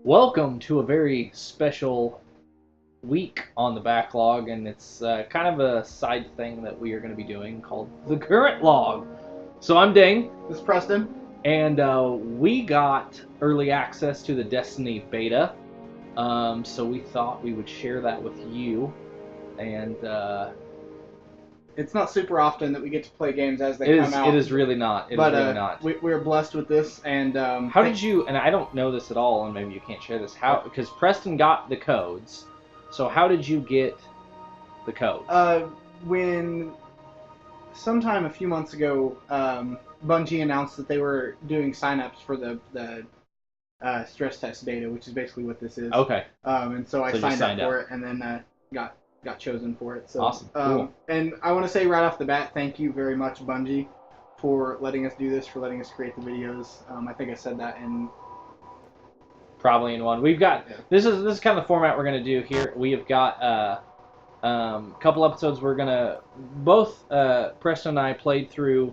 Welcome to a very special week on the backlog, and it's kind of a side thing that we are going to be doing called the Currentlog. So I'm Dane, This is Preston. and we got early access to the Destiny beta, so we thought we would share that with you, and It's not super often that we get to play games as they come out. it is really not. It is really not. We're blessed with this, and How did you? And I don't know this at all, and maybe you can't share this. How? Because Preston got the codes. So how did you get the codes? When sometime a few months ago, Bungie announced that they were doing signups for the stress test beta, which is basically what this is. Okay. And so I So you signed up signed for up. it, and then got chosen for it. So Awesome. Cool. And I want to say right off the bat, thank you very much, Bungie, for letting us do this, for letting us create the videos. I think I said that in. Probably in one. We've got Yeah. this is kind of the format we're gonna do here. We have got a couple episodes. We're gonna both Preston and I played through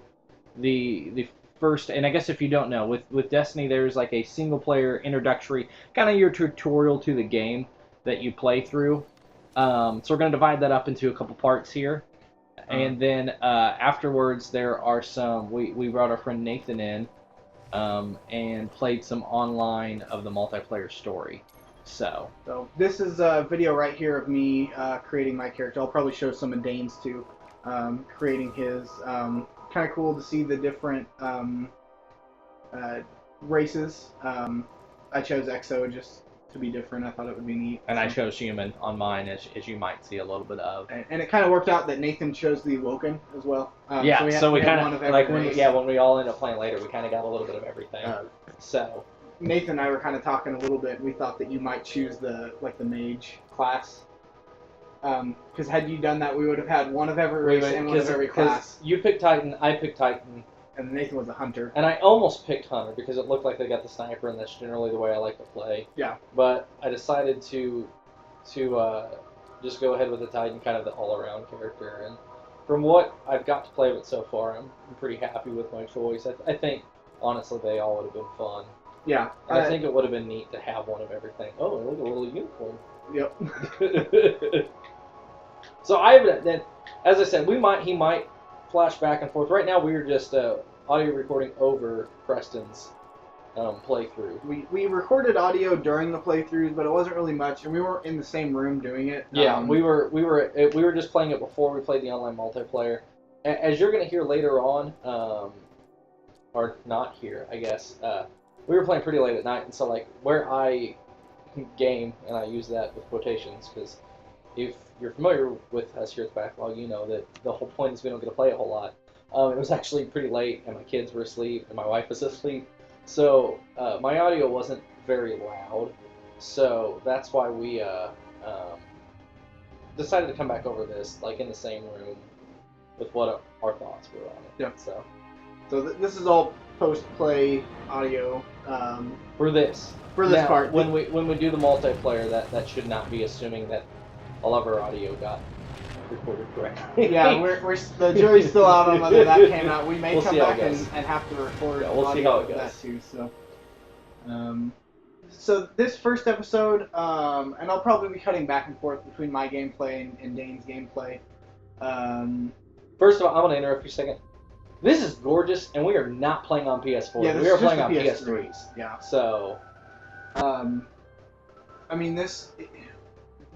the first, and I guess if you don't know, with Destiny there's like a single player introductory, kind of your tutorial to the game that you play through. So we're gonna divide that up into a couple parts here. And then afterwards, there are some. We brought our friend Nathan in, and played some online of the multiplayer story. So This is a video right here of me creating my character. I'll probably show some of Dane's too, creating his. Kind of cool to see the different races. I chose EXO just to be different. I thought it would be neat. and I chose human on mine, as you might see a little bit of. And it kind of worked out that Nathan chose the Awoken as well. Yeah, so we had kind one of every like race. when we all end up playing later, we kind of got a little bit of everything. So Nathan and I were kind of talking a little bit. We thought that you might choose the mage class. Because had you done that, we would have had one of every race and one of every class. You picked Titan, I picked Titan, And Nathan was a hunter. and I almost picked Hunter because it looked like they got the sniper, and that's generally the way I like to play. Yeah. But I decided to just go ahead with the Titan, kind of the all-around character. And from what I've got to play with so far, I'm pretty happy with my choice. I think, honestly, they all would have been fun. Yeah. And I think it would have been neat to have one of everything. Oh, look, a little unicorn. Yep. So then, as I said, he might flash back and forth. Right now, we're just audio recording over Preston's playthrough. We recorded audio during the playthroughs, but it wasn't really much, and we weren't in the same room doing it. Yeah, we were just playing it before we played the online multiplayer. As you're going to hear later on, or not here, I guess. We were playing pretty late at night, and so like where I game, and I use that with quotations because if you're familiar with us here at the Backlog, you know that the whole point is we don't get to play a whole lot. It was actually pretty late, and my kids were asleep, and my wife was asleep, so my audio wasn't very loud. So that's why we decided to come back over this, like in the same room, with what our thoughts were on it. Yeah. So this is all post-play audio. for this Now, part. when we do the multiplayer, that should not be assuming that all of our audio got recorded correctly. Yeah, we're the jury's still out on whether that came out. We may We'll come see how it back and goes. have to record Yeah, we'll see audio how it of that goes. too. So this first episode, and I'll probably be cutting back and forth between my gameplay and Dane's gameplay. First of all, I'm going to interrupt you a second. This is gorgeous, and we are not playing on PS4. Yeah, this we are is just playing on the PS3s. Yeah. So I mean this.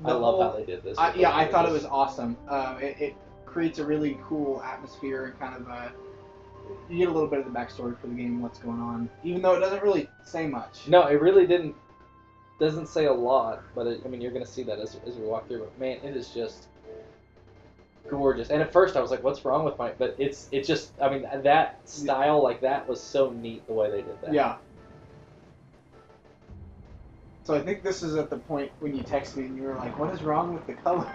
I love how they did this. I thought it was awesome. It creates a really cool atmosphere and kind of you get a little bit of the backstory for the game and what's going on, even though it doesn't really say much. No, it really doesn't say a lot, but I mean, you're going to see that as we walk through. But man, it is just gorgeous. And at first I was like, what's wrong with my... But it's just, I mean, that style like that was so neat the way they did that. Yeah. So I think this is at the point when you text me and you were like, what is wrong with the color?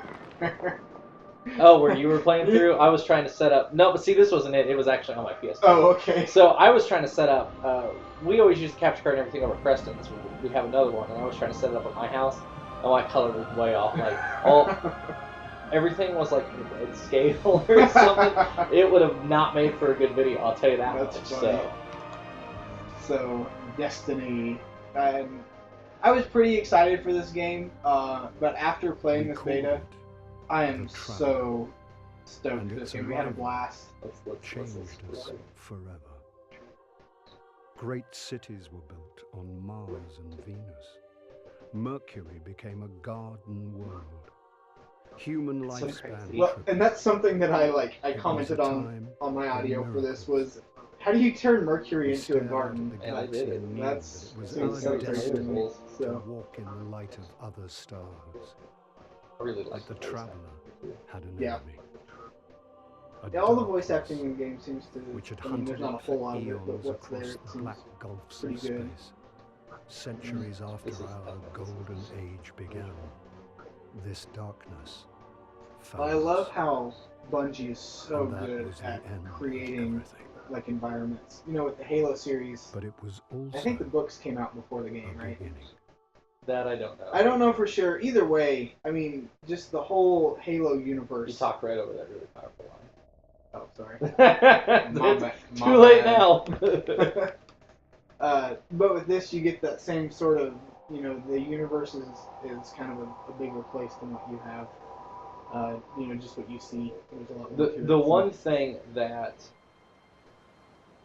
Oh, where you were playing through? I was trying to set up... No, but see, this wasn't it. It was actually on my PS4. Oh, okay. So I was trying to set up... we always use the capture card and everything over Preston's. We have another one, and I was trying to set it up at my house, and my color was way off. Like, everything was like in scale or something. It would have not made for a good video, I'll tell you that That's much. funny. So, Destiny. I was pretty excited for this game, but after playing this beta, I am so stoked for this game. We had a blast. Let's changed us forever. Great cities were built on Mars and Venus. Mercury became a garden world. Human lifespan. Well, and that's something that I commented on my audio for this was, how do you turn Mercury into a garden? And I did it. That's so so. Walk in the light of other stars. I really Like the traveler had an Yeah. enemy. Yeah, all the voice acting in the game seems to. Which had I mean, there's hunted not a whole lot of it, but eons what's there across it the seems black gulfs pretty of good. space. Centuries after our golden age began, this darkness found I love us. how Bungie is so And that good was the at end of creating everything. like environments. You know, with the Halo series, But it was also I think the books came out before the a game, right? beginning. That I don't know. I don't know for sure. Either way, I mean, just the whole Halo universe. You talked right over that really powerful line. Oh, sorry. It's too late now. But with this, you get that same sort of, you know, the universe is kind of a bigger place than what you have. You know, just what you see. There's a lot more to it. The one thing that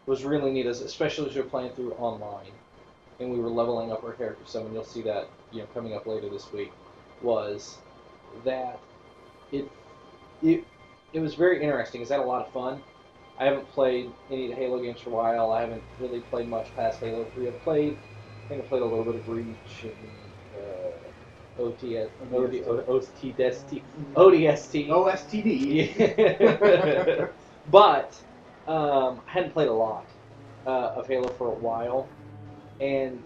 was really neat is, especially as you're playing through online, and we were leveling up our character some, and you'll see that, you know, coming up later this week, was that it was very interesting. It's had a lot of fun. I haven't played any of the Halo games for a while. I haven't really played much past Halo 3. I think I played a little bit of Reach and ODST. OSTD. But I hadn't played a lot of Halo for a while, and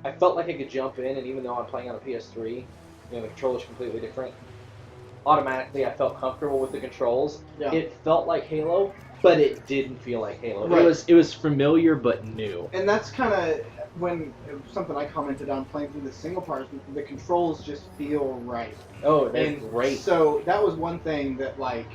I felt like I could jump in, and even though I'm playing on a PS3, you know, the controller's completely different. Automatically, I felt comfortable with the controls. Yeah. It felt like Halo, but it didn't feel like Halo. Right. It was familiar but new. And that's kind of when something I commented on playing through the single parts. The controls just feel right. Oh, that's And great. so that was one thing that, like,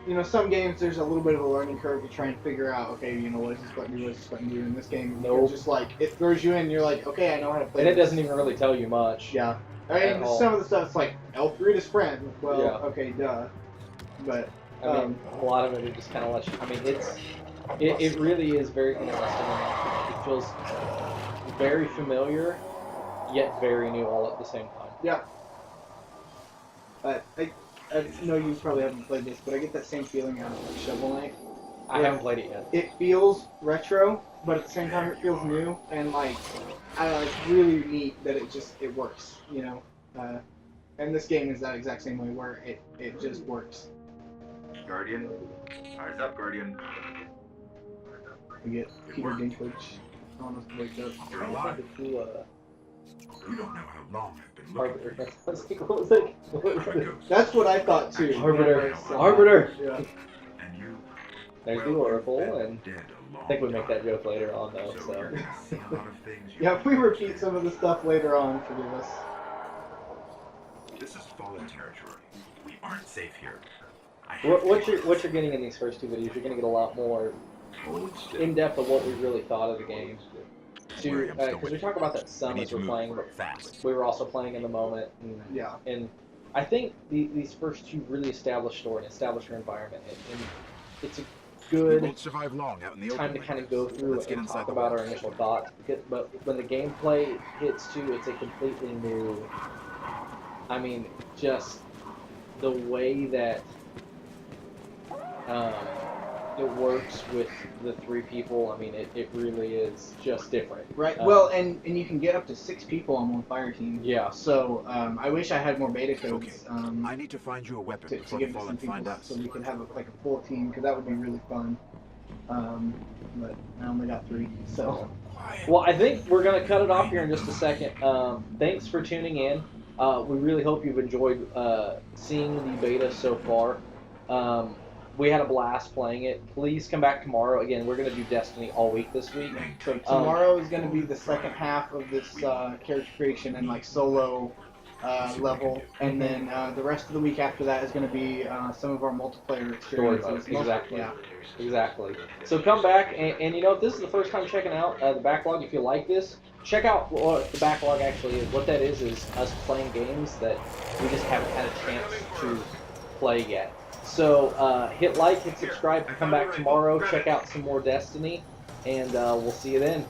you know, some games there's a little bit of a learning curve to try and figure out, okay, you know, what does this button do, what does this button do? In this game, Nope. it's just like, it throws you in, and you're like, okay, I know how to play And it this. doesn't even really tell you much. Yeah. I mean, At all. some of the stuff's like, L3 to sprint. Well, Yeah. okay, duh. But, I mean, a lot of it just kind of lets you. I mean, it really is very interesting. And it feels very familiar, yet very new all at the same time. yeah. But I know you probably haven't played this, but I get that same feeling out of like Shovel Knight. I haven't played it yet. It feels retro, but at the same time it feels new, and like, I don't know, it's really neat that it works, you know. And this game is that exact same way where it just works. Guardian. Eyes up, Guardian. We get Peter Dinklage on us to wake up. You're alive. You don't know how long I've been looking for you. What was it? That's what I thought too. Arbiter. Yeah. Arbiter. Yeah. And you, There's the well, Oracle, you've been and dead a long I think we make time. that joke later on, though. So So. you're gonna see a lot of things you Yeah, if we never repeat did. some of the stuff later on, forgive us. This is fallen territory. We aren't safe here. What you're getting in these first two videos, you're going to get a lot more in depth of what we really thought of the game. Because we talk about that some as we're playing, but fast. we were also playing in the moment. And, Yeah. and I think these first two really establish story and establish your environment, and it's a We good won't survive long out in the time open to like kind of this. go through Let's get and inside talk the about walls. our initial thoughts. But when the gameplay hits too, it's a completely new. I mean, just the way that it works with the three people. I mean, it really is just different. Right. Well, and you can get up to 6 people on one fire team. Yeah. So I wish I had more beta codes. I need to find you a weapon to before the give to some fallen people, find us. so we could have a full team, because that would be really fun. But I only got 3, so. Well, I think we're going to cut it off here in just a second. Thanks for tuning in. We really hope you've enjoyed seeing the beta so far. We had a blast playing it. Please come back tomorrow. Again, we're going to do Destiny all week this week. So tomorrow is going to be the second half of this character creation and like solo level, and then the rest of the week after that is going to be some of our multiplayer experiences. Exactly. Yeah. Exactly. So come back, and you know, if this is the first time checking out the backlog, if you like this, check out what the backlog actually is. What that is us playing games that we just haven't had a chance to play yet. So hit like, hit subscribe, come back tomorrow, check out some more Destiny, and we'll see you then.